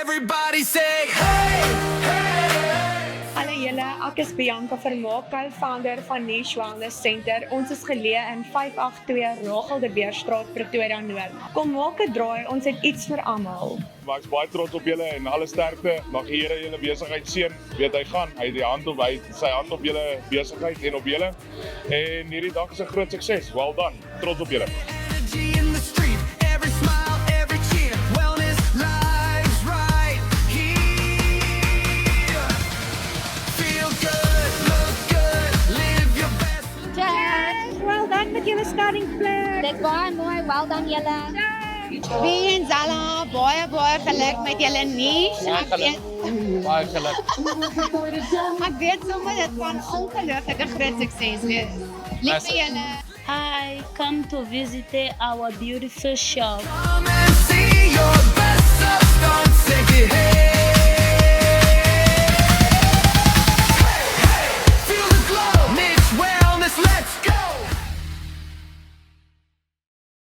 Everybody say hey, hey. Hallo julle, ek is Bianca Vermaak, co-founder van Niche Wellness Center. Ons is geleë in 582 Rachel de Beerstraat, Pretoria Noord. Kom maak 'n draai, ons het iets vir almal. Maar ek is baie trots op julle en alle sterkte. Mag die Here julle besigheid seën. Weet hy gaan, hy het sy hand op julle besigheid en op julle. En hierdie dag is 'n groot sukses. Well done. Trots op julle. Energy in the street, every smile, every cheer. Wellness lives right here. Feel good, look good, live your best. Cheers! Well done met julle starting plek. Dit baie mooi, well done julle. Wie en Zala, baie geluk met julle niche. Baie geluk. Ek weet sommer dit gaan ongelooflike groot sukses wees. Lief vir julle. Hi, come to visit our beautiful shop. Come and see your